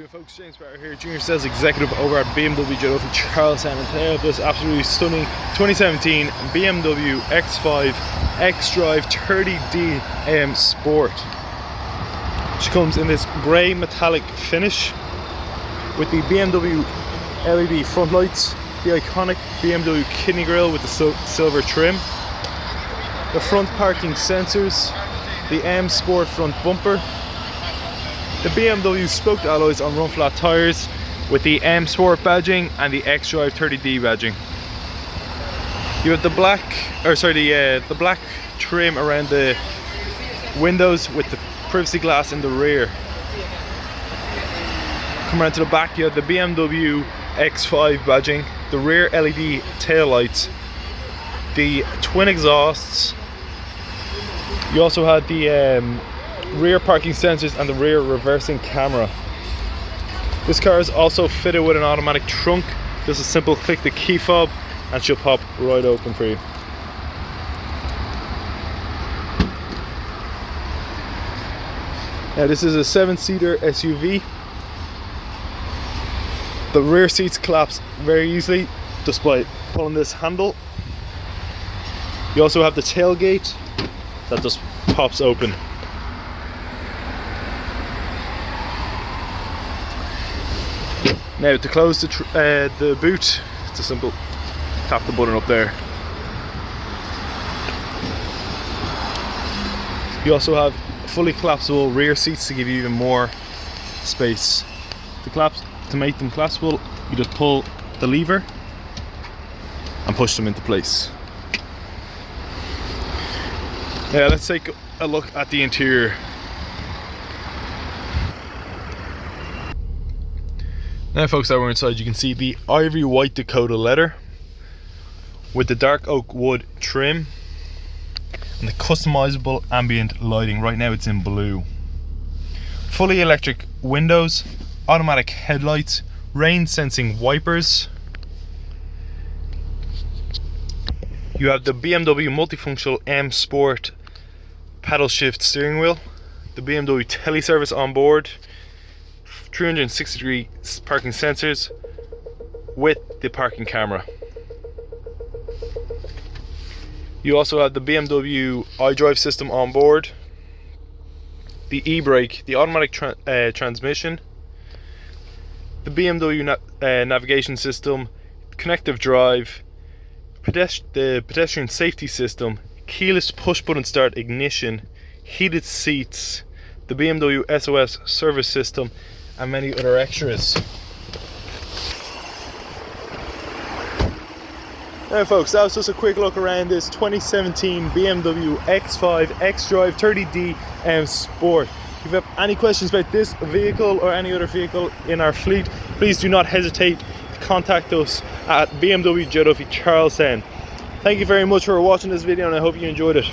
Folks, James Barrett here, Junior Sales Executive over at BMW Joe Duffy Charlestown, and today I have this absolutely stunning 2017 BMW X5 xDrive30d AM Sport. Which comes in this grey metallic finish with the BMW LED front lights, the iconic BMW kidney grille with the silver trim, the front parking sensors, the AM Sport front bumper, the BMW spoked alloys on run flat tyres with the M Sport badging and the xDrive30d badging. You have the black trim around the windows with the privacy glass in the rear. Come around to the back, you have the BMW X5 badging, the rear LED tail lights, the twin exhausts. You also had the rear parking sensors and the rear reversing camera. This car is also fitted with an automatic trunk. Just a simple click the key fob and she'll pop right open for you. Now this is a 7-seater SUV. The rear seats collapse very easily just by pulling this handle. You also have the tailgate that just pops open. Now to close the boot, it's a simple tap the button up there. You also have fully collapsible rear seats to give you even more space. To make them collapsible, you just pull the lever and push them into place. Now let's take a look at the interior. Now folks, that we're inside, you can see the ivory white Dakota leather with the dark oak wood trim and the customizable ambient lighting. Right now it's in blue. Fully electric windows, automatic headlights, rain sensing wipers. You have the BMW multifunctional M Sport paddle shift steering wheel, the BMW teleservice on board, 360-degree parking sensors with the parking camera. You also have the BMW iDrive system on board, the e-brake, the automatic transmission, the BMW navigation system, connective drive, the pedestrian safety system, keyless push button start ignition, heated seats, the BMW SOS service system, and many other extras. Now folks, that was just a quick look around this 2017 BMW X5 xDrive30d AM Sport. If you have any questions about this vehicle or any other vehicle in our fleet, please do not hesitate to contact us at BMW Joe Duffy Charlestown. Thank you very much for watching this video and I hope you enjoyed it.